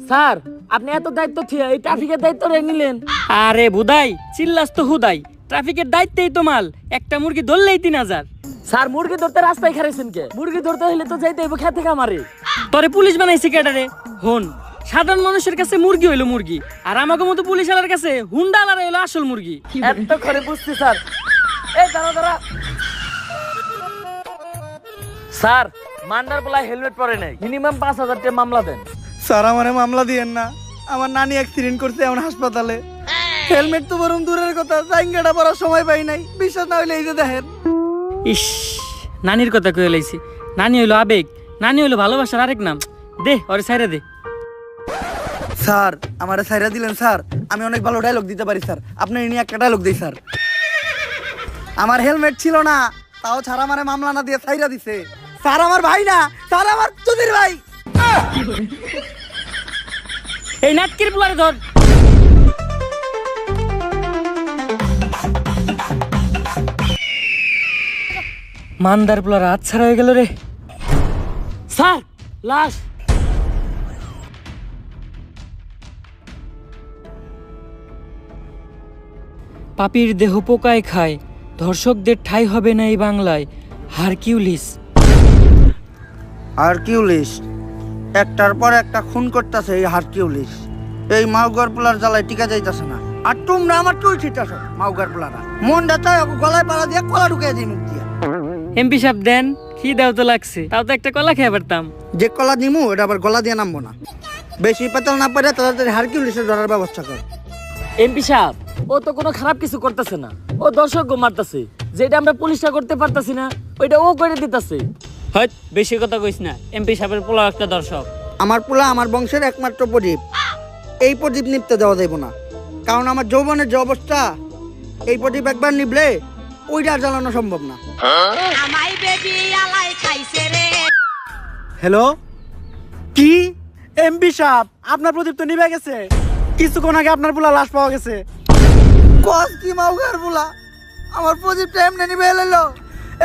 Sir আপনি এত দায়িত্ব থিয়া এই ট্রাফিকের দায়িত্ব নিলেন? আরে বুদাই চিল্লাস তো হুদাই, ট্রাফিকের দায়িত্বেই তো মাল, একটা মুরগি ধরলেই 3000। স্যার মুরগি ধরতে রাস্তায় খারাইছেন কে? মুরগি ধরতে হলে তো যাইতে হইব খেতে খামারে। তোরে পুলিশ বানাইছে কেডারে? হন, সাধারণ মানুষের কাছে মুরগি হইলো মুরগি, আর আমাকে মতো পুলিশ আলার কাছে হুন্ডা আলার হইলো আসল মুরগি। এত করে বুঝছি স্যার। এই দাঁড়া দাঁড়া। স্যার মান্ডার বলা হেলমেট পরে নাই, মিনিমাম 5000 টাকা মামলা দেন। স্যার আমারে মামলা দিয়েন না, আমার নানি অ্যাক্সিডেন্ট করছে এখন হাসপাতালে। হেলমেট তো বরং দূরের কথা, জাইঙ্গাটা পরার সময় পাই নাই। বিশ্বাস না হইলে এই যে দেখেন। ইস, নানির কথা কয়ে লাইছি। নানি হইলো আবেগ, নানি হইলো ভালোবাসার আরেক নাম। দে ওরে ছাইরা দে। স্যার আমারে ছাইরা দিলেন স্যার, আমি অনেক ভালো ডায়লগ দিতে পারি স্যার, আপনি নিয়ে একটা ডায়লগ দিই স্যার। আমার হেলমেট ছিল না, তাও ছাড়া আমারে মামলা না দিয়ে ছাইরা দিছে। স্যার আমার ভাই না, স্যার আমার চুদির ভাই। এই নাটকির পোলারে ধর। মান্দার পোলার হাত ছাড়া হয়ে গেল রে। স্যার লাশ। পাপির দেহ পোকায় খায়, ধর্ষকদের ঠাঁই হবে না এই বাংলায়। হারকিউলিস। হারকিউলিস একটার পর একটা খুন করতেছে। এই হারকিউলিস এই মাউগার পোলার জ্বালায় টিকা যাইতেছে না। আর তোমরা আমার চুল ছিটাছ মাউগার পোলারা, মনটা চাই গলায় পাড়া দিয়ে কলা ঢুকিয়ে দিই মুখ দিয়ে। এমপি সাহেব দেন, খিদাও তো লাগছে, তাও তো একটা কলা খেয়ে পারতাম। যে কলা নিমু এটা আবার গলা দিয়ে নামবো না। বেশি পেতাল না পারে তাড়াতাড়ি হারকিউলিসের ধরার ব্যবস্থা কর। এমপি সাহেব ও তো কোনো খারাপ কিছু করতেছে না, ও দর্শক মারতেছে। যেটা আমরা পুলিশটা করতে পারতাছি না ওইটা ও করে দিতেছে। হয়ত বেশি কথা কইস না, এমপি সাহেবের পোলা একটা দর্শক। আমার পোলা আমার বংশের একমাত্র প্রদীপ, এই প্রদীপ নিপতে দেওয়া যাইব না। কারণ আমার যৌবনের যে অবস্থা, এই প্রদীপ একবার নিবলে ওইটা আর জ্বালানো সম্ভব না। হ্যালো, কি এমপি সাহেব আপনার প্রদীপ তো নিভে গেছে? কিছুক্ষণ আগে আপনার পোলা লাশ পাওয়া গেছে। কস কি মাউগার পোলা, আমার প্রদীপটা এমনি নিভে এলো?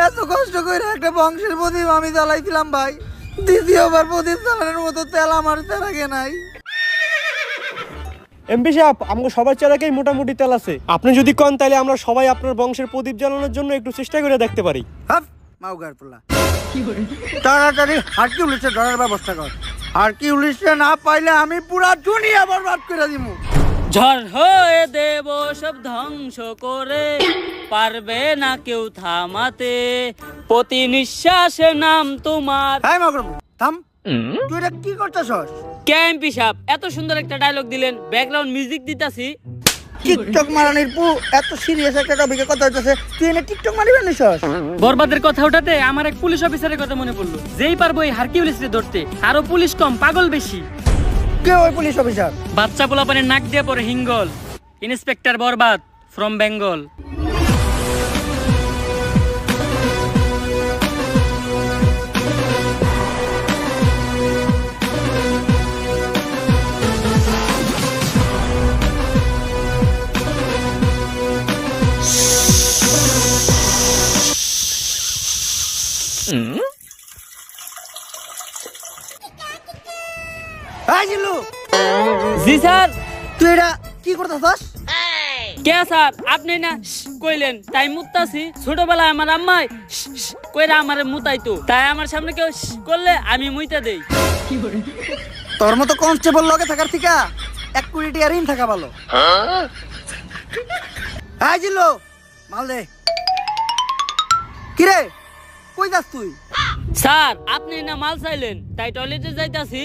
এত কষ্ট করে একটা বংশের প্রদীপ আমি জ্বালাইছিলাম ভাই, দ্বিতীয়বার প্রদীপ জ্বালানোর মতো তেল আমার তেরাগে নাই। এমপি সাহেব আমাকে সবার চারাকেই মোটামুটি তেল আছে, আপনি যদি কন তাহলে আমরা সবাই আপনার বংশের প্রদীপ জ্বালানোর জন্য একটু চেষ্টা করে দেখতে পারি। হাফ মাউগার পোলা, তাড়াতাড়ি হারকিউলিসের ধরার ব্যবস্থা কর। হারকিউলিসে না পাইলে আমি পুরা দুনিয়া বরবাদ করে দিব। ঝড় হয়ে দেব সব ধ্বংস করে, পারবে না কেউ থামাতে, প্রতি নিঃশ্বাসে নাম তোমার। হাই মাউগার থাম, তুই এটা কি করতেছস? কে এমপি সাহেব এত সুন্দর একটা ডায়লগ দিলেন, ব্যাকগ্রাউন্ড মিউজিক দিতাছি। টিকটক মারানির পু এত সিরিয়াস একটা টপিকে কথা হইতাছে, তুই এনে টিকটক মারিবে নিছস? বরবাদের কথা ওঠাতে আমার এক পুলিশ অফিসারের কথা মনে পড়লো, যেই পারবো এই হারকিউলিসকে ধরতে। আরো পুলিশ কম, পাগল বেশি। কে ওই পুলিশ অফিসার? বাচ্চা পোলাপানের নাক দিয়ে পরে হিঙ্গল, ইন্সপেক্টর বরবাদ ফ্রম বেঙ্গল। জি স্যার। তুই এটা কি করতেছস? কে স্যার আপনি না কইলেন তাই মুতাছি? ছোটবেলায় আমার আম্মাই কইরা আমারে মুতাইতো, তাই আমার সামনে কেউ করলে আমি মুইতা দেই। তোর মতো কনস্টেবল লগে থাকার থেকে 1 কোটি টাকা ঋণ থাকা ভালো। হাই জিল্লু মাল দে। কিরে কই যাস তুই? স্যার আপনি না মাল চাইলেন তাই টয়লেটে যাইতাছি।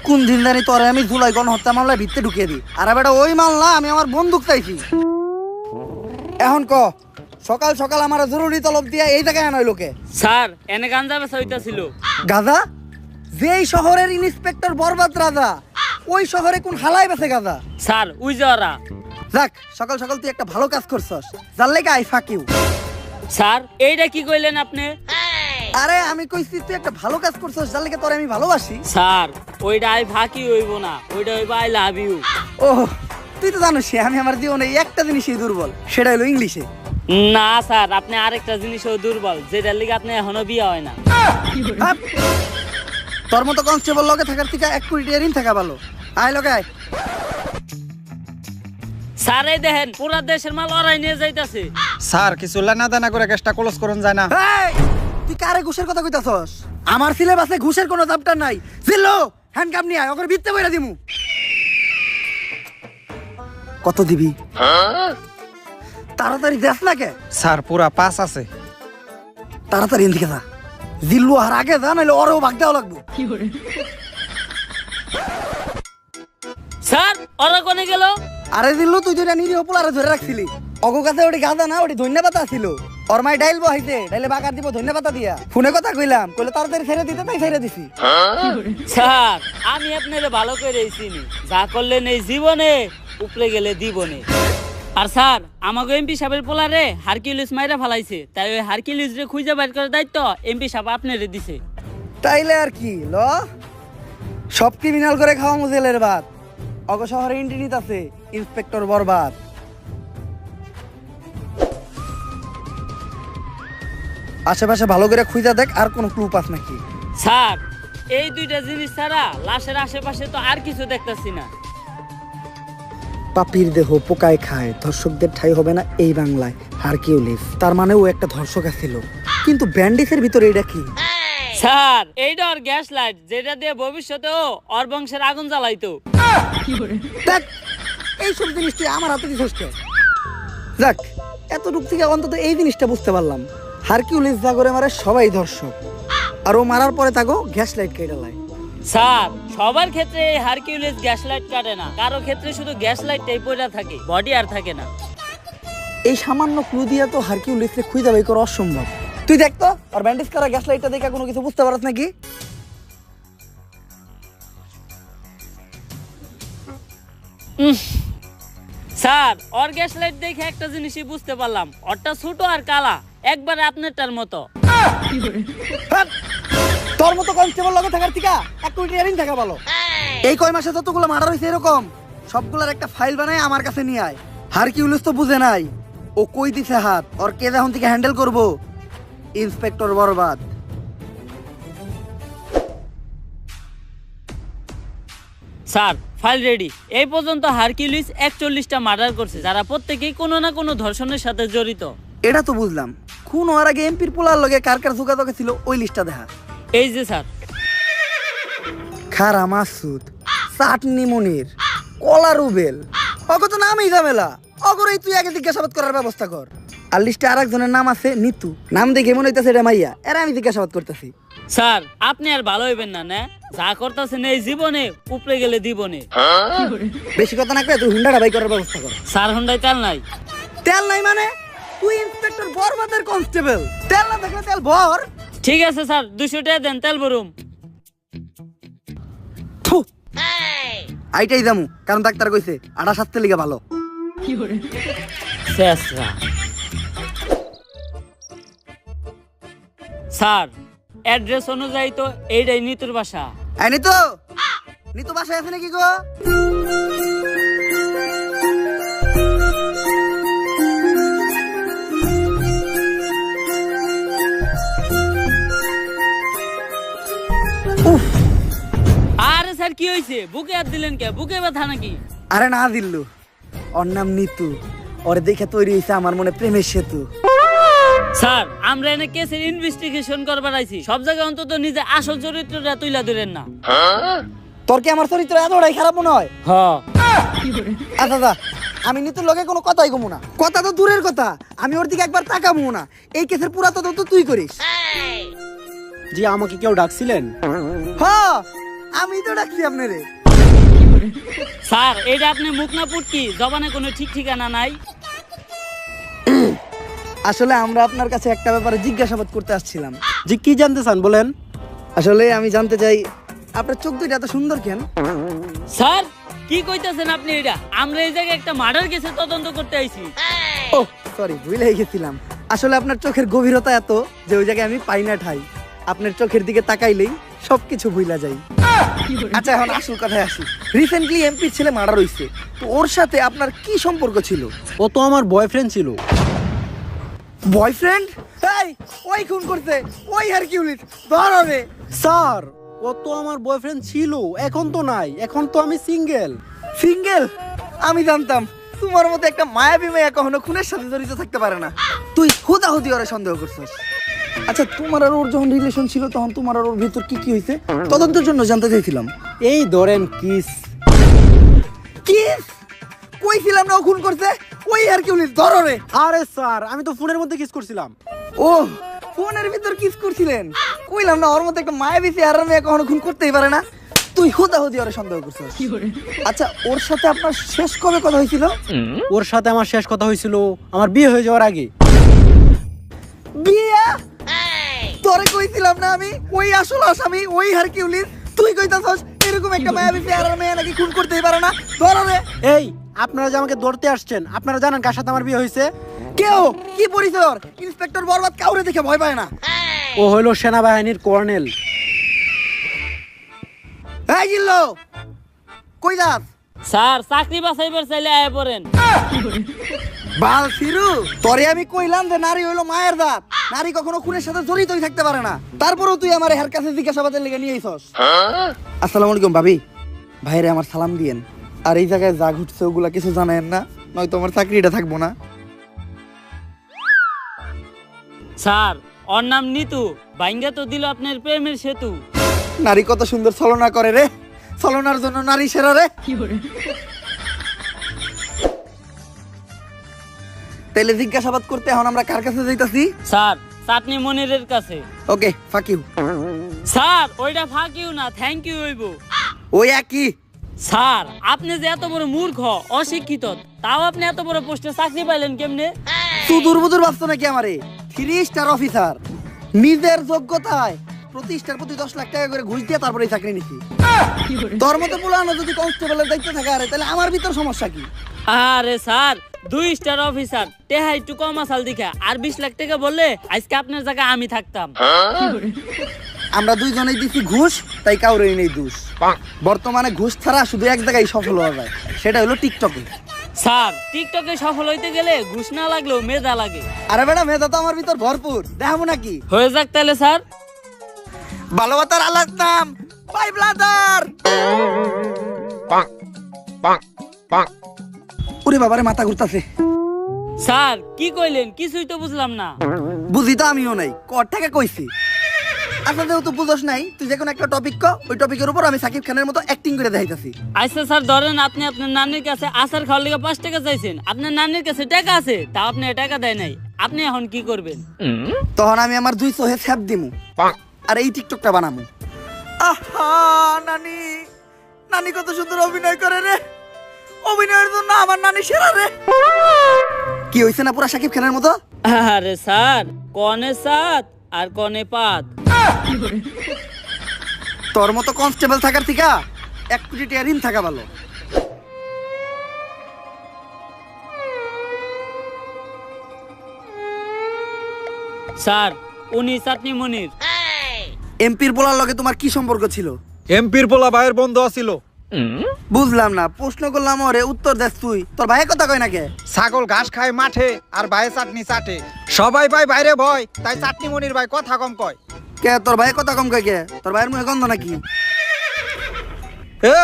কোন দিন জানি তোরে আমি জুলাই গণহত্যা মামলায় ভিতরে ঢুকিয়ে দিই, আর বেটা ওই মাল না, আমি আমার বন্দুক চাইছি। এখন ক সকাল সকাল আমার জরুরি তলব দিয়া এই জায়গায় আনাই লোকে। স্যার এনে গাঞ্জা বেচা হইতাছিল। গাজা? যেই শহরের ইন্সপেক্টর বরবাদ রাজা, ওই শহরে কোন হালাই বেছে গাজা? স্যার উই যারা। যাক সকাল সকাল তুই একটা ভালো কাজ করছস, যার লেগে আই ফাক ইউ। স্যার এইটা কি কইলেন আপনি? আরে আমি কইছি তুই একটা ভালো কাজ করছস, যার লেগে তোরে আমি ভালোবাসি। স্যার ওইটা আই ফাঁকি হইব না, ওইটা হইব আই লাভ ইউ। ও তুই তো জানিস আমি আমার জীবনে একটা জিনিসই দুর্বল, সেটা হলো ইংলিশে। না স্যার, আপনি আরেকটা জিনিসও দুর্বল, যেটার লিগে আপনি এখনো বিয়ে হয় না। হাপ! তোর মতো কনস্টেবল লগে থাকার থেকে 1 কোটি টাকা ঋণ থাকা ভালো। আয় লগে আয়। স্যার এই দেখেন পুরা দেশের মাল ওরাই নিয়ে যাইতাছে। স্যার কিছু লেনা দেনা করে গ্যাসটা ক্লোজ করুন যায় না? এই, তুই কারে ঘুষের কথা কইতাছস? আমার সিলেবাসে ঘুষের কোনো চ্যাপ্টার নাই। জিল্লো হ্যান্ডকাম নিয়ে আয়, ওকে বিত্তে বইরা দিমু। কত দিবি? তাড়াতাড়ি দেখ না কে। স্যার পুরা 5 আছে। তাড়াতাড়ি এদিকে যা। জিল্লু আর আগে যা, নাহলে ওরেও ভাগ দেওয়া লাগবো। স্যার ওরা কোনে গেল? আরে জিল্লু, তুই যেটা নিরীহ পোলারে ধরে রাখছিলি, অগো কাছে ওটি গাঁদা না, ওটি ধন্যবাদ ছিল। ওর মাই ডাইল বহাইতে, ডাইলে বাগার দিব ধন্যবাদ দিয়া। ফোনে কথা কইলাম, কইলে তাড়াতাড়ি ছেড়ে দিতে, তাই ছেড়ে দিছি। স্যার আমি আপনারে ভালো করে চিনি, যা করলেন এই জীবনে উপরে গেলে দিবনে। আর স্যার আমাকে এমপি সাহেবের পোলারে হারকিউলিস মাইরা ফালাইছে, তাই ওই হারকিউলিস রে খুঁজে বাইর করার দায়িত্ব এমপি সাহেব আপনারে দিছে। তাইলে আর কি ল, সব ক্রিমিনাল করে খাওয়া মুজেলের ভাত। অগ শহরে ইন্টিনিত আছে ইন্সপেক্টর বরবাদ। আশেপাশে ভালো করে খুঁজা দেখ, আর কোনো ক্লু পাস নাকি। স্যার এই দুইটা জিনিস ছাড়া লাশের আশেপাশে তো আর কিছু দেখতাছি না। পাপির দেহ পোকায় খায়, ধর্ষকদের ঠাই হবে না এই বাংলায়। হারকিউলিস, তার মানে ও একটা ধর্ষক ছিল। কিন্তু ব্যান্ডিসের ভিতরে এটা কি? স্যার এইটা ওর গ্যাস লাইট, যেটা দিয়ে ভবিষ্যতেও ওর বংশের আগুন জ্বালাইতো। দেখ, এইসব জিনিস তুই আমার হাতে দিছিস কে? যাক, এতটুক থেকে অন্তত এই জিনিসটা বুঝতে পারলাম, হারকিউলিস যা করে মারে সবাই ধর্ষক, আর ও মারার পরে তাকে গ্যাস লাইট কেটে লাই। স্যার সবার ক্ষেত্রে এই হারকিউলিস গ্যাস লাইট কাটে না, কারো ক্ষেত্রে শুধু গ্যাস লাইটটাই পড়া থাকে, বডি আর থাকে না। এই সামান্য ক্লু দিয়া তো হারকিউলিসকে খুঁজে বের করা অসম্ভব। তুই দেখ তো, আর ব্যান্ডেজ করা গ্যাস লাইটটা দেখে কোনো কিছু বুঝতে পারছ নাকি? স্যার ওর গ্যাস লাইট দেখে একটা জিনিসই বুঝতে পারলাম, ওরটা ছোট আর কালা, একবারে আপনারটার মতো। হাট! তোর মতো কনস্টেবল লগে থাকার থেকে 1 কোটি টাকা ঋণ থাকা ভালো। এই কয় মাসে যতগুলো মার্ডার হয়েছে এরকম, সবগুলোর একটা ফাইল বানায় আমার কাছে নিয়ে আয়। হারকিউলিস তো বুঝে নাই ও কই দিছে হাত, ওর কে এখন থেকে হ্যান্ডেল করবো? Inspector Barbaad. Sir file ready. এই পর্যন্ত হারকিউলিস 41টা মার্ডার করছে, যারা প্রত্যেকেই কোনো না কোনো ধর্ষণের সাথে জড়িত। এটা তো বুঝলাম, খুন হওয়ার আগে এমপির পোলার লগে কার কার যোগাযোগ ছিল ওই লিস্টটা দেখা। এই যে স্যার, খারা মাসুদ, চাটনি মনির, কলা রুবেল, অগো তো নামই ঝামেলা। অগরেই তুই আগে জিজ্ঞাসাবাদ করার ব্যবস্থা কর। আর লিস্টে আর একজনের নাম আছে নিতু, নাম দেখে মনে হইতেছে এটা মাইয়া, এরা আমি জিজ্ঞাসাবাদ করতেছি। স্যার আপনি আর ভালো হইবেন না, না যা করতেছেন এই জীবনে উপরে গেলে দিবনে। বেশি কথা না করে তুই হুন্ডাটা বাই করার ব্যবস্থা কর। স্যার হুন্ডাই তেল নাই। তেল নাই মানে? তুই ইন্সপেক্টর বরবাদের কনস্টেবল, তেল না থাকলে তেল ভর। ঠিক আছে স্যার, 200 টাকা দেন, তেল ভরুম। থু, আইটাই যামু, কারণ ডাক্তার কইছে আড়া স্বাস্থ্যের লিগে ভালো। শেষরা। স্যার অ্যাড্রেস অনুযায়ী তো এইটাই নিতুর বাসা। এই নিতু, নিতু বাসায় আছে নাকি গো? আরে স্যার কি হয়েছে, বুকে হাত দিলেন কে? বুকে ব্যথা নাকি? আরে না দিল্লু, ওর নাম নিতু, ওরে দেখে তৈরি হয়েছে আমার মনে প্রেমের সেতু। স্যার আমরা এনে কেসের ইনভেস্টিগেশন করবার আইছি, সব জায়গায় অন্তত নিজে আসল চরিত্রটা তুইলা ধরেন না। তোর কি আমার চরিত্র এতটাই খারাপ মনে হয়? হ্যাঁ। আচ্ছা যা, আমি নিতুর লগে কোনো কথাই কমু না। কথা তো দূরের কথা, আমি ওর দিকে একবার তাকাবো না। এই কেসের পুরা তদন্ত তুই করিস। জি, আমাকে কেউ ডাকছিলেন? হ্যাঁ, আমি তো ডাকছি আপনারে। স্যার এটা আপনি মুখ না পুটকি, জবানে কোনো ঠিক ঠিকানা নাই। আসলে আমরা আপনার কাছে একটা ব্যাপারে জিজ্ঞাসাবাদ করতে আসছিলাম। জি, কি জানতে চান বলেন? আসলে আমি জানতে চাই আপনার চোখ দুইটা এত সুন্দর কেন? স্যার কি কইতাছেন আপনি? এটা আমরা এই জায়গায় একটা মার্ডার কেসে তদন্ত করতে আইছি। ও সরি, ভুলে গেছিলাম। আসলে আপনার চোখের গভীরতা এত যে ওই জায়গায় আমি পাই না ঠাই। আপনার চোখের দিকে তাকাইলেই সবকিছু ভুলা যাই। আচ্ছা এখন আসল কথায় আসি। রিসেন্টলি এমপির ছেলে মার্ডার হইছে, তো ওর সাথে আপনার কি সম্পর্ক ছিল? ও তো আমার বয়ফ্রেন্ড ছিল। বয়ফ্রেন্ড? এই, ওই খুন করছে, ওই হারকিউলিস, ধর ওরে। স্যার ও তো আমার বয়ফ্রেন্ড ছিল, এখন তো নাই, এখন তো আমি সিঙ্গেল। সিঙ্গেল? আমি জানতাম তোমার মতো একটা মায়াবী মেয়ে কখনো খুনের সাথে জড়িত থাকতে পারে না। তুই হুদাহুদি ওরে সন্দেহ করছিস। আচ্ছা, তোমার আর ওর যখন রিলেশন ছিল তখন তোমার আর ওর ভিতর কি কি হয়েছে তদন্তের জন্য জানতে চাইছিলাম। এই ধরেন কিস। কিস? কইছিলাম না ও খুন করছে, ওই হারকিউলিস, ধর ওরে। আরে স্যার আমি তো ফোনের মধ্যে কিস করছিলাম। ও, ফোনের ভিতর কিস করছিলেন? কইলাম না ওর মতো একটা মায়াবী চেহারার মেয়ে কখনো খুন করতেই পারে না। তুই হুদাহুদি ওরে সন্দেহ করছিস। আচ্ছা, ওর সাথে আপনার শেষ কবে কথা হয়েছিল? ওর সাথে আমার শেষ কথা হয়েছিল আমার বিয়ে হয়ে যাওয়ার আগে। বিয়া? তোরে কইছিলাম না আমি ওই আসল আসামি ওই হারকিউলিস, তুই কইতাছস এরকম একটা মায়াবী চেহারার মেয়ে নাকি খুন করতেই পারে না? ধর ওরে। এই আপনারা যে আমাকে ধরতে আসছেন, আপনারা জানেন কার সাথে আমার বিয়ে হয়েছে? কেউ কি পরিচয় ওর? ইন্সপেক্টর বরবাদ কাউরে দেখে ভয় পায় না। ও হইল সেনাবাহিনীর কর্নেল। এই জিল্লো, কই যাস? স্যার চাকরি বাছাইবার চাইলে আয় পড়েন। বাল ফিরু, তোরে আমি কইলাম যে নারী হইলো মায়ের দাঁত, নারী কখনো খুনের সাথে জড়িতই থাকতে পারে না। তারপরেও তুই আমার হের কাছে জিজ্ঞাসাবাদের লেগে নিয়ে আইছস। আসসালামু আলাইকুম ভাবি, ভাইরে আমার সালাম দিয়েন। আর এই জায়গায় যা ঘটছে ওগুলা কিছু জানেন না, নয়তো আমার চাকরিটা থাকবো না। স্যার ওর নাম নিতু, বাইঙ্গা তো দিল আপনার প্রেমের সেতু। নারী কত সুন্দর ছলনা করে রে, ছলনার জন্য নারী সেরা রে। তাইলে জিজ্ঞাসাবাদ করতে এখন আমরা কার কাছে যাইতাছি? স্যার চাটনি মনিরের কাছে। ওকে, ফাক ইউ। স্যার ওইটা ফাঁকিও না, থ্যাংক ইউ হইব। ওই একই। স্যার আপনি যে এত বড় মূর্খ অশিক্ষিত, তাও আপনি এত বড় পোস্টে চাকরি পাইলেন কেমনে? সুদূর বুদুর ভাবছো নাকি আমারে? 3 স্টার অফিসার, নিজের যোগ্যতায় প্রতি স্টার প্রতি 10 লাখ টাকা করে ঘুষ দিয়ে তারপরে এই চাকরি নিছি। তোর মতো পুলানো যদি কনস্টেবলের দায়িত্ব থাকে আরে, তাহলে আমার ভিতর সমস্যা কি? আরে স্যার 2 স্টার অফিসার, টেহা একটু কম আসাল দেখা, আর 20 লাখ টাকা বললে আজকে আপনার জায়গায় আমি থাকতাম। আমরা দুইজনেই দিছি ঘুষ, তাই কাউরেই নেই দোষ। বর্তমানে ঘুষ ছাড়া শুধু এক জায়গায় সফল হওয়া যায়, সেটা হলো টিকটকে। স্যার টিকটকে সফল হইতে গেলে ঘুষ না লাগলেও মেধা লাগে। আরে বেটা, মেধা তো আমার ভিতর ভরপুর, দেখাবো নাকি? হয়ে যাক তাহলে স্যার। ভালোবাসার আলাদ নাম ভাই ব্লাদার। ওরে বাবারে, মাথা ঘুরতাছে। স্যার কি কইলেন? কিছুই তো বুঝলাম না। বুঝি তো আমিও নাই, কর থেকে কইছি। আচ্ছা, যেহেতু বুঝোস নাই, তুই যে কোনো একটা টপিক কর, ওই টপিকের উপর আমি সাকিব খানের মতো অ্যাক্টিং করে দেখাইতাছি। আচ্ছা স্যার ধরেন আপনি আপনার নানির কাছে আচার খাওয়ার লেগে 5 টাকা চাইছেন, আপনার নানির কাছে টাকা আছে, তা আপনি টাকা দেয় নাই, আপনি এখন কি করবেন? তখন আমি আমার 2 চোহে ছ্যাপ দিমু আর এই টিকটকটা বানামু। আহা, নানি, নানি কত সুন্দর অভিনয় করে রে, অভিনয়ের জন্য আমার নানি সেরা রে। কি হইছে না পুরা সাকিব খানের মতো? আরে স্যার কনে সাত আর কনে পাত। তোর মতো কনস্টেবল থাকার থেকে 1 কোটি টাকা ঋণ থাকা ভালো। স্যার উনি চাটনি মনির। এমপির বলার লগে তোমার কি সম্পর্ক ছিল? এমপির পোলা ভাইয়ের বন্ধু আছিল। বুঝলাম না, প্রশ্ন করলাম ওরে, উত্তর দেস তুই। তোর ভাইয়ের কথা কয় না কে? ছাগল ঘাস খায় মাঠে আর ভাইয়ে চাটনি চাটে। সবাই ভাই বাইরে ভয়, তাই চাটনি মনির ভাই কথা কম কয়। কে তোর ভাইয়ের কথা কম কয় কে? তোর ভাইয়ের মুখে গন্ধ নাকি?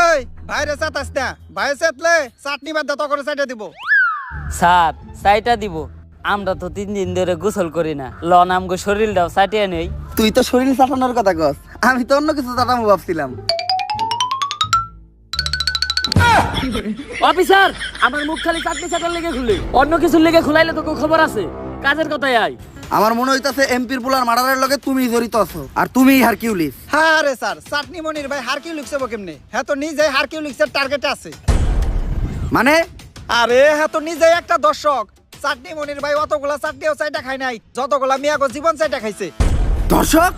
এই বাইরে চাটাস না, ভাইয়ে চাটলে চাটনি বাদ দত করে চাইটা দিব। স্যার চাইটা দিব, আমরা তো 3 দিন ধরে গোসল করি না, লন আমগো শরীরটাও চাটিয়ে নেই। তুই তো শরীর চাটানোর কথা কস, আমি তো অন্য কিছু চাটামো ভাবছিলাম। অফিসার আমার মুখ খালি চাটনি চাটার লেগে খুলে, অন্য কিছুর লেগে খুলাইলে তো খবর আছে। কাজের কথাই আয়। আমার মনে হইতাছে এমপির পোলার মার্ডারের লগে তুমি জড়িত আছো, আর তুমি হারকিউলিস। হ্যাঁ রে স্যার, চাটনি মনির ভাই হারকিউলিস হবো কেমনে? হ্যাঁ তো নিজে হারকিউলিসের টার্গেটে আছে। মানে? আরে হ্যাঁ তো নিজে একটা দর্শক। চাটনি মনির ভাই অতগুলা চাটনিও চাইটা খায় নাই যতগুলা মিয়াগো জীবন চাইটা খাইছে। দর্শক?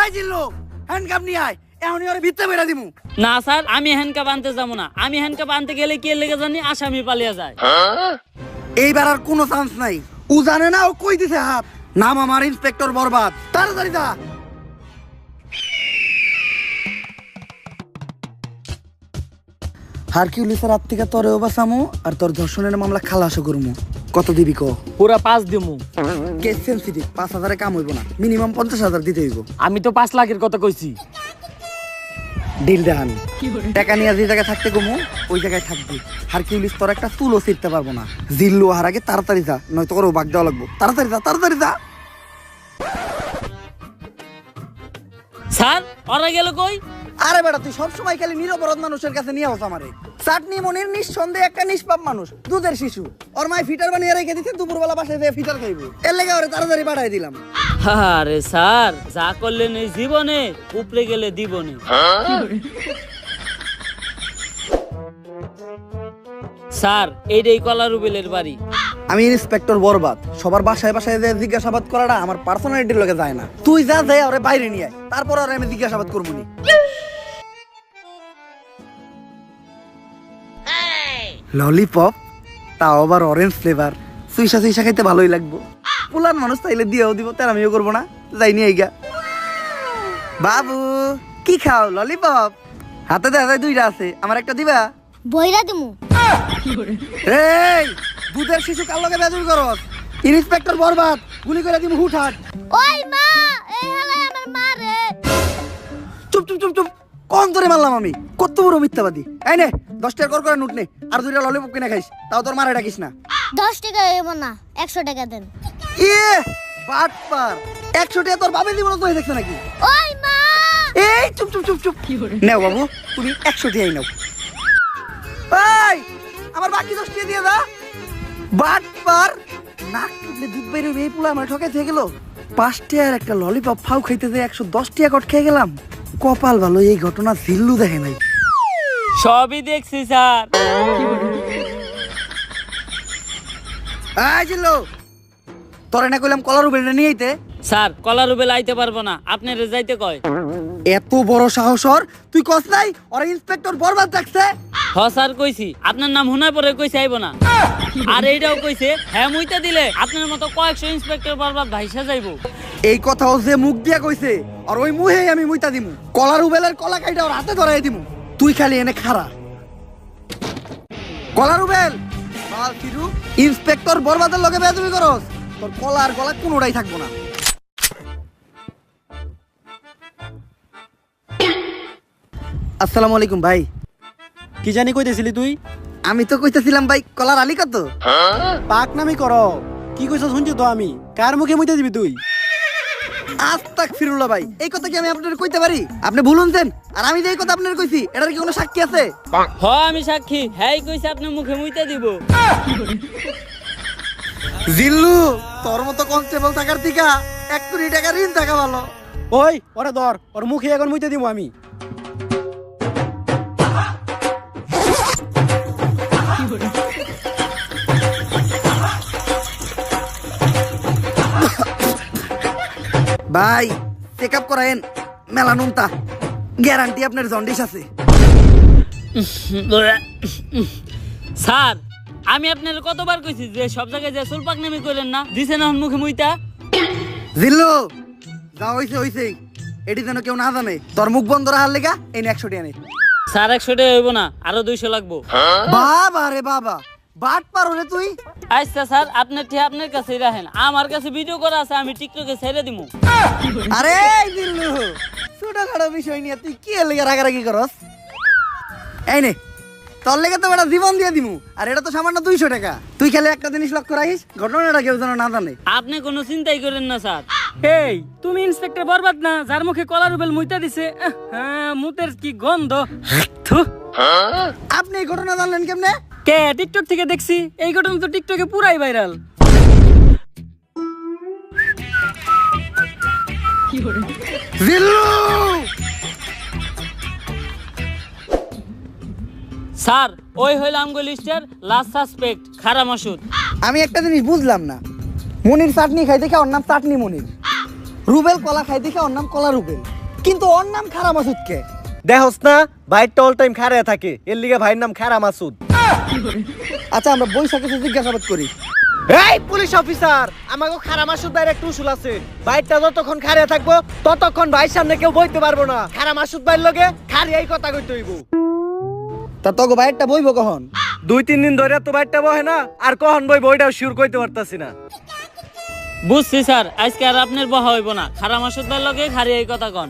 এই জিল্লু, হ্যান্ডকাপ নিয়ে আয়, এখনই ওরে ভিতরে বেরা দিমু। না স্যার আমি হ্যান্ডকাপ আনতে যাবো না, আমি হ্যান্ডকাপ আনতে গেলে কে লেগে জানি আসামি পালিয়ে যায়। এইবার আর কোনো চান্স নাই। ও জানে না ও কই দিছে হাত। নাম আমার ইন্সপেক্টর বরবাদ, তাড়াতাড়ি যা। হারকিউলিসের হাত থেকে তোরেও বাঁচামু আর তোর ধর্ষণের মামলা খালাসও করমু। কত দিবি ক? পুরা 5 দিমু। কেস সেন্সিটিভ, 5,000 কাম হইব না, মিনিমাম 50,000 দিতে হইব। আমি তো 5 লাখের কথা কইছি। ডিল দেখান, টাকা নিয়ে যে জায়গায় থাকতে কমু ওই জায়গায় থাকবি। হারকিউলিস তোর একটা চুলও ছিঁড়তে পারবো না। জিল্লু হার আগে তাড়াতাড়ি যা, নয়তো করে বাগ দেওয়া লাগবো। তাড়াতাড়ি যা, তাড়াতাড়ি যা। স্যার ওরা গেল কই? আরে বেটা, তুই সবসময় খালি নিরপরাধ মানুষের কাছে নিয়ে আস আমারে। চাটনি মনির নিঃসন্দেহে একটা নিষ্পাপ মানুষ, দুধের শিশু। ওর মায় ফিটার বানিয়ে রেখে দিতে, দুপুরবেলা বাসায় যেয়ে ফিটার খাইবো। এর লেগে ওরে তাড়াতাড়ি পাঠাই দিলাম। আরে স্যার, যা করলেন এই জীবনে উপরে গেলে দিবনে। স্যার এইটাই কলা রুবেলের বাড়ি। আমি ইন্সপেক্টর বরবাদ, সবার বাসায় বাসায় যে জিজ্ঞাসাবাদ করাটা আমার পার্সোনালিটির লগে যায় না। তুই যা যাই ওরে বাইরে নিয়ে আয়, তারপর আর আমি জিজ্ঞাসাবাদ করবো নি। ললিপপ, তাও আবার অরেঞ্জ ফ্লেভার, সুইসা সুইসা খাইতে ভালোই লাগবো। পুলান মানুষ তাইলে দিয়েও দিব, তার আমিও করবো না। যাই নিয়ে আইগা। বাবু কি খাও? ললিপপ হাতে দেখা যায় 2টা আছে, আমার একটা দিবা? বইরা দিমু। এই দুধের শিশু কার লগে বেজুর করস? ইন্সপেক্টর বরবাদ, গুলি করে দিমু হুটহাট। ওই মা, এই হালাই আমার মা রে। চুপ চুপ চুপ চুপ, কোন ধরে মারলাম আমি? কত বড় মিথ্যাবাদী। এই নে 10 টাকা করে নোট নে, আর 2টা ললিপপ কিনে খাইস, তাও তোর মারে ডাকিস না। 10 টাকা হইব না, 100 টাকা দেন। ইয়ে বাটপার, 100 টাকা তোর বাবা দিব না, তুই দেখছ নাকি? ওই মা, এই চুপ চুপ চুপ চুপ। নাও বাবু, তুমি 100 টাকাই নাও। এই আমার বাকি 10 টাকা দিয়ে দা। বাটপার, নাক টুকলে দুধ বাইরে এই পুলা আমার ঠকাই থেকে গেল। 5 টাকার একটা ললিপপ ফাউ খাইতে যে 110 টাকা কট খেয়ে গেলাম। কপাল ভালো, এই ঘটনা জিল্লু দেখে নাই। সবই দেখছি স্যার। এই জিল্লু, তোরে না কইলাম কলার উপরে নিয়ে আইতে? স্যার কলা রুবেল আইতে পারবো না, আপনারে যাইতে কয়। এত বড় সাহস ওর, তুই কস নাই ওরা ইন্সপেক্টর বরবাদ ডাকছে? হ স্যার কইছি, আপনার নাম হুনায় পরে কইছে আইব না। আর এইটাও কইছে হ্যাঁ মুইতা দিলে আপনার মতো কয়েকশো ইন্সপেক্টর বরবাদ ভাইসা যাইবো। এই কথাও যে মুখ দিয়া কইছে, আর ওই মুহেই আমি মুইতা দিমু। কলার উবেলের কলা কাইটা ওর হাতে ধরাই দিমু। তুই খালি এনে খাড়া। কলার উবেল বাল ফিরু, ইন্সপেক্টর বরবাদের লগে বেয়াদবি করস, তোর কলা আর গলা কোনোটাই থাকবো না। আসসালামু আলাইকুম ভাই। কি জানি কইতেছিলি তুই? আমি তো কইতেছিলাম ভাই, কলার আলি কত? পাক নামি করো। কি কইছ শুনছি তো আমি। কার মুখে মুইতে দিবি তুই? আস্তাক ফিরুল্লাহ ভাই, এই কথা কি আমি আপনাদের কইতে পারি? আপনি ভুলুনছেন, আর আমি যে এই কথা আপনার কইছি এটার কি কোনো সাক্ষী আছে? হ আমি সাক্ষী, হ্যাঁ কইছে আপনার মুখে মুইতা দিব। জিল্লু, তোর মতো কনস্টেবল থাকার থেকে 1 কোটি টাকা ঋণ থাকা ভালো। ওই ওরে ধর, ওর মুখে এখন মুইতে দিব আমি। ভাই চেক আপ করায়েন, মেলানুনটা গ্যারান্টি আপনার জন্ডিস আছে। স্যার আমি আপনার কতবার কইছি যে সব জায়গায় যে চুল পাকনামি করেন না, দিছে না মুখে মুইতা। জিল্লু যা হইছে হইছে, এটি যেন কেউ না জানে। তোর মুখ বন্ধ রাখার লেগা এই 100 টাকা নে। স্যার 100 টাকা হইব না, আরো 200 লাগবো। বাবা রে বাবা, বাট পারো রে তুই। আচ্ছা স্যার, আপনার ঠিক আপনার কাছেই রাখেন, আমার কাছে ভিডিও করা আছে, আমি টিকটকে ছেড়ে দিমু। আরে জিল্লু, ছোটখাটো বিষয় নিয়ে তুই কি লেগে রাগারাগি করস? এই নে, তোর লেগে তো বেটা জীবন দিয়ে দিমু, আর এটা তো সামান্য 200 টাকা। তুই খালি একটা জিনিস লক্ষ্য রাখিস, ঘটনাটা কেউ যেন না জানে। আপনি কোনো চিন্তাই করেন না স্যার। এই তুমি ইন্সপেক্টর বরবাদ না, যার মুখে কলা রুবেল মুইতা দিছে? হ্যাঁ, মুতের কি গন্ধ। থু। আপনি এই ঘটনা জানলেন কেমনে? কে? টিকটক থেকে দেখছি। এই ঘটনা তো টিকটকে পুরাই ভাইরাল। জিল্লু, স্যার ওই হইল আমগো লিস্টের লাস্ট সাসপেক্ট খারা মাসুদ। আমি একটা জিনিস বুঝলাম না, মনির চাটনি খাই দেখে ওর নাম চাটনি মনির, রুবেল কলা খাই দেখে ওর নাম কলা রুবেল, কিন্তু ওর নাম খারা মাসুদ কে? দেখোস না, ভাইটা অল টাইম খাড়া থাকে, এর লিগে ভাইয়ের নাম খারা মাসুদ। আচ্ছা আমরা বৈশাখে জিজ্ঞাসাবাদ করি। এই পুলিশ অফিসার, আমাকে খারা মাসুদ ভাইয়ের একটা উসুল আছে। ভাইটা যতক্ষণ খাড়া থাকবো ততক্ষণ ভাইয়ের সামনে কেউ বইতে পারবো না। খারা মাসুদ ভাইয়ের লগে খাড়িয়াই কথা কইতে হইব। তা তোকে বাইরটা বইবো কখন? 2-3 দিন ধরে তো ভাইটা বহে না, আর কখন বইব ওইটাও শিওর কইতে পারতাছি না। বুঝছি স্যার, আজকে আর আপনার বহা হইব না। খারাপ মাসুদ ভাইয়ের লগে খারি এই কথা কন।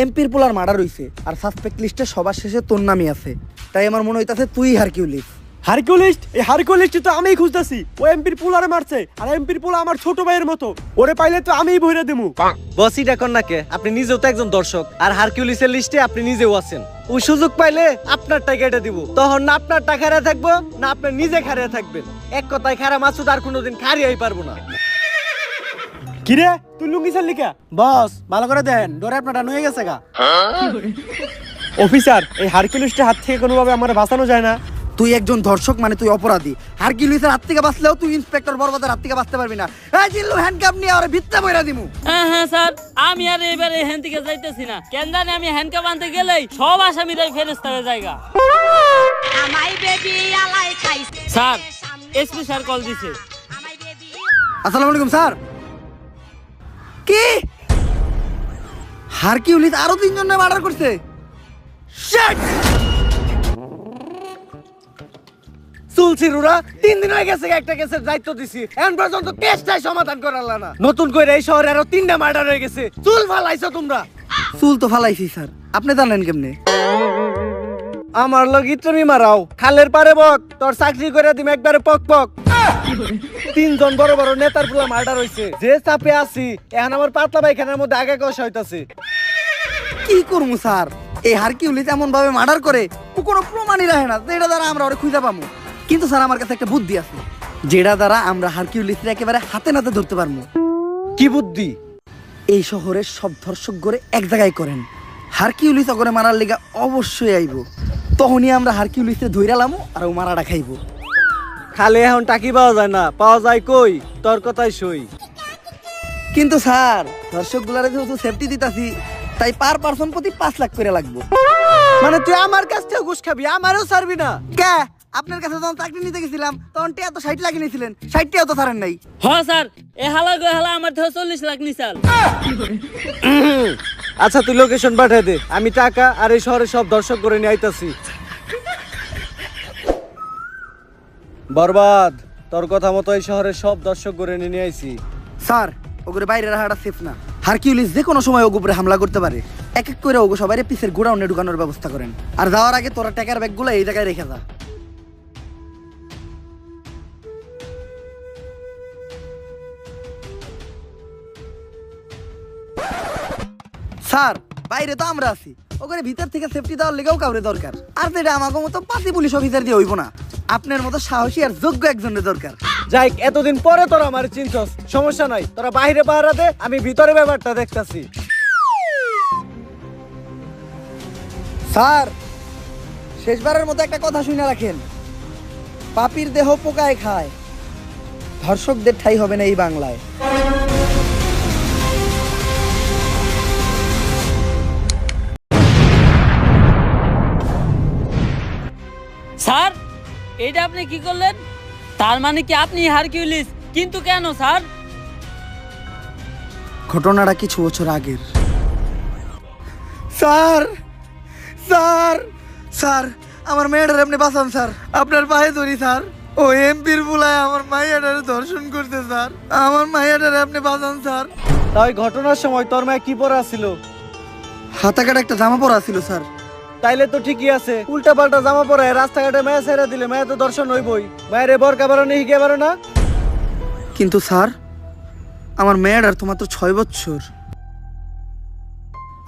এমপির পোলার মার্ডার হইছে আর সাসপেক্ট লিস্টে সবার শেষে তোর নামই আছে, তাই আমার মনে হইতাছে তুই হারকিউলিস। হারকিউলিস্ট? এই হারকিউলিস্ট তো আমিই খুঁজতেছি। ও এমপির পোলারে মারছে, আর এমপির পোলা আমার ছোট ভাইয়ের মতো, ওরে পাইলে তো আমিই ভরে দেবো। বসিটা কর না কে? আপনি নিজেও তো একজন দর্শক, আর হারকিউলিসের লিস্টে আপনি নিজেও আছেন। ওই সুযোগ পাইলে আপনার টাকা এটা দিব, তখন না আপনার টাকা হারিয়ে থাকবো, না আপনি নিজে হারিয়ে থাকবেন। এক কথায় খারা মাসুদ আর কোনোদিন খারিয়াই পারবো না। কিরে তুই লুঙ্গি চাললি কা? বস ভালো করে দেন, ডরে আপনারটা নয়ে গেছে গা। অফিসার, এই হারকিউলিস্টের হাত থেকে কোনোভাবে আমার বাঁচানো যায় না? তুই একজন ধর্ষক মানে তুই অপরাধী। হারকিউলিসের হাত থেকে বাঁচলেও তুই ইন্সপেক্টর বরবাদের হাত থেকে বাঁচতে পারবি না। এই জিল্লু হ্যান্ডকাপ নিয়ে ওরে ভিত্তা বইরা দিমু। হ্যাঁ হ্যাঁ স্যার, আমি আর এবারে এখান থেকে যাইতেছি না। কেন জানি আমি হ্যান্ডকাপ আনতে গেলেই সব আসামিরাই ফেরেস্তা হয়ে জায়গা। স্যার, এসপি স্যার কল দিছে। আসসালামু আলাইকুম স্যার। কি হারকিউলিস আরো 3 জনের মার্ডার করছে? শিট! চুলছিরুরা 3 দিন হয়ে গেছে একটা কেসের দায়িত্ব দিছি, এখন পর্যন্ত কেসটাই সমাধান করালা না। নতুন করে এই শহরে আরো 3টা মার্ডার হয়ে গেছে। চুল ফালাইছো তোমরা। চুল তো ফালাইছি স্যার, আপনি জানেন কেমনে? আমার লগি তুমি মারাও, খালের পারে বক, তোর চাকরি করে দিম একবারে পক পক। 3 জন বড় বড় নেতার পুলা মার্ডার হইছে, যে চাপে আছি এখন আমার পাতলা পায়খানার মধ্যে আগে কষা হইতাছে। কি করবো স্যার, এই হারকিউলিস এমন ভাবে মার্ডার করে ও কোনো প্রমাণই রাখে না, যেটা দ্বারা আমরা ওরে খুঁজে পাবো। কিন্তু স্যার আমার কাছে একটা বুদ্ধি আছে, যেটা দ্বারা আমরা হারকিউলিসকে একেবারে হাতে নাতে ধরতে পারবো। কি বুদ্ধি? এই শহরের সব ধর্ষক গড়ে এক জায়গায় করেন, হারকিউলিস অগরে মারার লিগা অবশ্যই আইব। তখনই আমরা হারকিউলিসে ধইরালামু আর ও মারাটা খাইবো। খালে এখন টাকি পাওয়া যায় না, পাওয়া যায় কই? তোর কথাই সই। কিন্তু স্যার ধর্ষক গুলারে যেহেতু সেফটি দিতাছি, তাই পার পার্সন প্রতি 5 লাখ করে লাগবো। মানে তুই আমার কাছ থেকে ঘুষ খাবি, আমারও ছাড়বি না? কে? আপনার কাছে যখন চাকরি নিতে গেছিলাম তখন টিয়া তো 60 লাখ নিয়েছিলেন, 60 টিয়াও তো ছাড়েন নাই। হ্যাঁ স্যার, এ হালা গো হালা আমার থেকে 40 লাখ নিছাল। আচ্ছা তুই লোকেশন পাঠিয়ে দে, আমি টাকা আর এই শহরে সব দর্শক করে নিয়ে আইতাছি। বরবাদ, তোর কথা মতো এই শহরের সব দর্শক করে নিয়ে আইছি। স্যার ওগুলো বাইরে রাখাটা সেফ না, হারকিউলিস যে কোনো সময় ওগুলো উপরে হামলা করতে পারে। এক এক করে ওগো সবাই পিসের গোডাউনে ঢুকানোর ব্যবস্থা করেন, আর যাওয়ার আগে তোরা টাকার ব্যাগগুলো এই জায়গায় রেখে যা। স্যার বাইরে তো আমরা আছি, ওখানে ভিতর থেকে সেফটি দেওয়ার লেগেও কাউরে দরকার। আর যেটা আমাকে মতো 5 পুলিশ অফিসার দিয়ে হইব না, আপনার মতো সাহসী আর যোগ্য একজনের দরকার। যাই, এতদিন পরে তোরা আমার চিনছস, সমস্যা নাই, তোরা বাইরে পাহারা দে, আমি ভিতরে ব্যাপারটা দেখতাছি। স্যার শেষবারের মতো একটা কথা শুনে রাখেন, পাপীর দেহ পোকায় খায়, ধর্ষকদের ঠাই হবে না এই বাংলায়। স্যার, এইটা আপনি কি করলেন? তার মানে কি আপনি হারকিউলিস? কিন্তু কেন স্যার? ঘটনাটা কিছু বছর আগের। স্যার স্যার স্যার আমার মেয়েটার আপনি বাঁচান স্যার, আপনার পায়ে ধরি স্যার। ও এমপির বুলায় আমার মাইয়াটারে ধর্ষণ করতে স্যার, আমার মাইয়াটারে আপনি বাঁচান স্যার। তাই ঘটনার সময় তোর মায়ে কি পরা ছিল? হাতা কাটা একটা জামা পরা ছিল স্যার। তাইলে তো ঠিকই আছে, উল্টা পাল্টা জামা পরে রাস্তাঘাটে মায়া ছেড়ে দিলে মায়া তো দর্শন হইবই। মায়ের বরকা বারো নেই হিগে বারো না। কিন্তু স্যার আমার মেয়েটার তো মাত্র 6 বছর।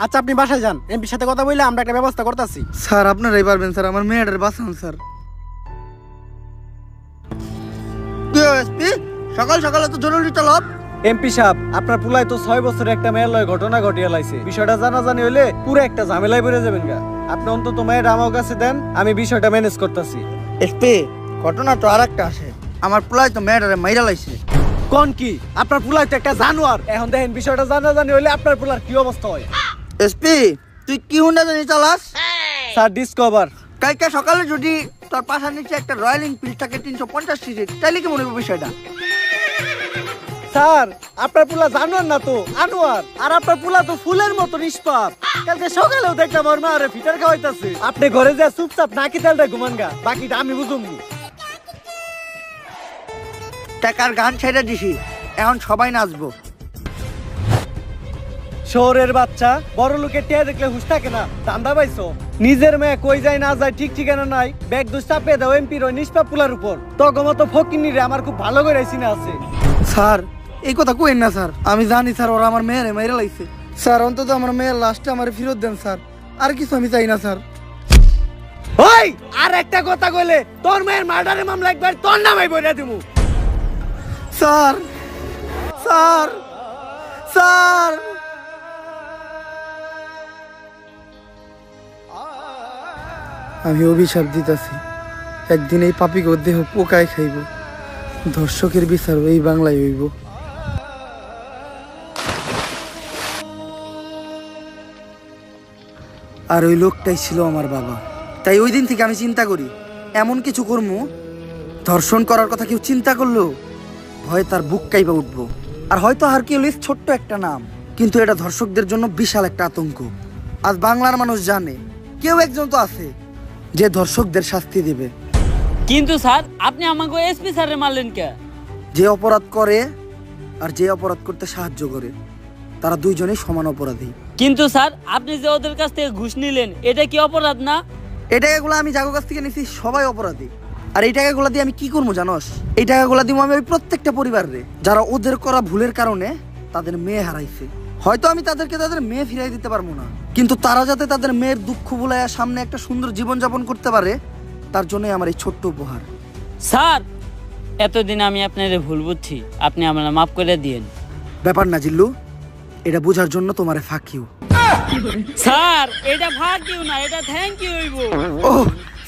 আচ্ছা আপনি বাসায় যান, এমপির সাথে কথা বললে আমরা একটা ব্যবস্থা করতেছি। স্যার আপনারাই পারবেন স্যার, আমার মেয়েটার বাঁচান স্যার। সকাল সকালে তো জরুরি তলব। এমপি সাহেব, আপনার পুলাই তো 6 বছরে একটা মেয়ের লয় ঘটনা ঘটিয়ে লাইছে। বিষয়টা জানাজানি হইলে পুরো একটা ঝামেলায় পড়ে যাবেন গা। আপনি অন্তত মেয়ের আমার কাছে দেন, আমি বিষয়টা ম্যানেজ করতেছি। এসপি ঘটনা তো আরেকটা আসে, আমার পোলাই তো মেয়েটারে মাইরা লাইছে। কোন কি? আপনার পুলাই তো একটা জানোয়ার। এখন দেখেন বিষয়টা জানাজানি হইলে আপনার পুলার কি অবস্থা হয়। এসপি তুই কি হুন্ডা জানি চালাস? Sir discover. কালকে সকালে যদি তোর পাশার নিচে একটা রয়্যাল এনফিল্ড থাকে 350 সিসি, তাইলে কি মনে হবে বিষয়টা? স্যার আপনার পুলা জানোয়ার না তো আনোয়ার, আর আপনার পুলা তো ফুলের মতো নিষ্পাপ। কালকে সকালেও দেখলাম ওর মা আরে ফিটার খাওয়াইতাছে। আপনি ঘরে যা চুপচাপ নাকি তেলটা ঘুমান গা, বাকিটা আমি বুঝুম। টাকার গান ছেড়ে দিছি, এখন সবাই নাচবো। শহরের বাচ্চা বড় লোকের টিয়া দেখলে হুশ থাকে না, দান্দা পাইছো? নিজের মেয়ে কই যায় না যায় ঠিক ঠিকানা নাই, ব্যাগ দুষ চাপিয়ে দাও এমপির ওই নিষ্পাপ পুলার উপর। তগমতো ফকিনি রে আমার খুব ভালো করে চিনা আছে। স্যার এই কথা কইেন না স্যার, আমি জানি স্যার ওরা আমার মেয়েরে মেরে লাইছে। স্যার অন্তত আমার মেয়ের লাশটা আমার ফেরত দেন স্যার, আর কিছু আমি চাই না স্যার। ওই আর একটা কথা কইলে তোর মেয়ের মার্ডারের মামলা একবার তোর নামে বইরা দিমু। স্যার স্যার স্যার আমি অভিশাপ দিতেছি, একদিন এই পাপিকে দেহ পোকায় খাইব, ধর্ষকের বিচার এই বাংলায় হইব। আর ওই লোকটাই ছিল আমার বাবা। তাই ওই দিন থেকে আমি চিন্তা করি এমন কিছু করবো, ধর্ষণ করার কথা কেউ চিন্তা করলো ভয় তার বুক কাইপা উঠবো। আর হয়তো হারকিউলিস ছোট্ট একটা নাম, কিন্তু এটা ধর্ষকদের জন্য বিশাল একটা আতঙ্ক। আজ বাংলার মানুষ জানে কেউ একজন তো আছে যে ধর্ষকদের শাস্তি দেবে। কিন্তু স্যার আপনি আমাকে এসপি স্যারে মারলেন কে? যে অপরাধ করে আর যে অপরাধ করতে সাহায্য করে তারা দুইজনেই সমান অপরাধী। কিন্তু স্যার আপনি যে ওদের কাছ থেকে ঘুষ নিলেন এটা কি অপরাধ না? এই টাকাগুলো আমি যাগো কাছ থেকে নিছি সবাই অপরাধী। আর এই টাকাগুলো দিয়ে আমি কি করবো জানোস? এই টাকাগুলো দিব আমি ওই প্রত্যেকটা পরিবারে যারা ওদের করা ভুলের কারণে তাদের মেয়ে হারাইছে। হয়তো আমি তাদেরকে তাদের মেয়ে ফিরাই দিতে পারবো না, কিন্তু তারা যাতে তাদের মেয়ের দুঃখ ভুলাইয়া সামনে একটা সুন্দর জীবন যাপন করতে পারে তার জন্যই আমার এই ছোট্ট উপহার। স্যার এতদিন আমি আপনার ভুল বুঝছি, আপনি আমার মাফ করে দিয়েন। ব্যাপার না জিল্লু, এটা বোঝার জন্য তোমারে ফাঁক ইউ। স্যার এটা ভাগ ইউ না, এটা থ্যাংক ইউ হইব। ও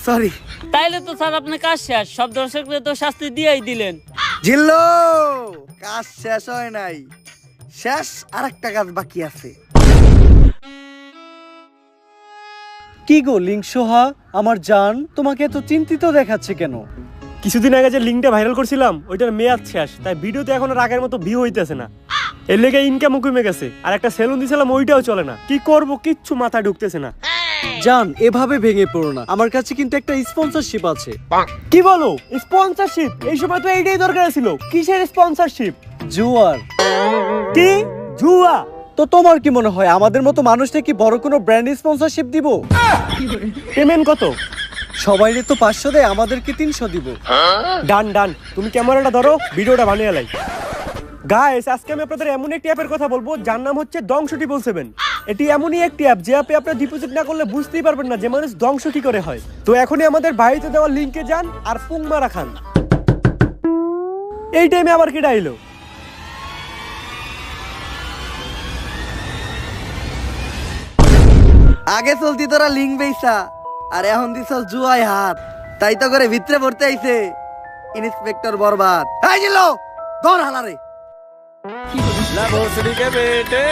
সরি। তাইলে তো স্যার আপনার কাজ শেষ, সব দর্শকদের তো শাস্তি দিয়েই দিলেন। জিল্লু কাজ শেষ হয় নাই, শেষ আর একটা কাজ বাকি আছে। কি গো লিংসোহা আমার জান, তোমাকে এত চিন্তিত দেখাচ্ছে কেন? কিছুদিন আগে যে লিঙ্কটা ভাইরাল করছিলাম ওইটার মেয়াদ শেষ, তাই ভিডিওতে এখন আর আগের মতো ভিউ হইতেছে না। এর লেগে ইনকামও কমে গেছে, আর একটা সেলুন দিয়েছিলাম ওইটাও চলে না। কি করব কিচ্ছু মাথায় ঢুকতেছে না। জান এভাবে ভেঙে পড়ো না, আমার কাছে কিন্তু একটা স্পন্সরশিপ আছে। কি বলো স্পন্সরশিপ? এই সময় তো এইটাই দরকার ছিল। কিসের স্পন্সরশিপ? জুয়ার। কি জুয়া? তো তোমার কি মনে হয় আমাদের মতো মানুষটা কি বড় কোনো ব্র্যান্ড স্পন্সরশিপ দিব? পেমেন্ট কত? সবাইরে তো 500 দেয়, আমাদেরকে 300 দিব। ডান ডান, তুমি ক্যামেরাটা ধরো, ভিডিওটা বানিয়ে লাই। গাইস আজকে আমি আপনাদের এমন একটি অ্যাপের কথা বলবো যার নাম হচ্ছে Dong777। এটি এমনই একটি অ্যাপ যে অ্যাপে আপনারা ডিপোজিট না করলে বুঝতেই পারবেন না যে মানুষ ধ্বংস কি করে হয়। তো এখনই আমাদের বাড়িতে দেওয়া লিংকে যান আর পুংমারা খান। এই টাইমে আবার কি ডাইলো? আগে চলতি তোরা লিঙ্ক বেইসা, আর এখন দিছস জুয়ায় হাত। তাই তো করে ভিতরে পড়তে আইছে ইন্সপেক্টর বরবাদ। এই জিল্লু ধর হালারে। ला भोसड़ी के बेटे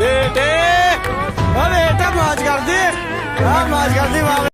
बेटे, अरे बेटा माज कर दी, माज कर दी।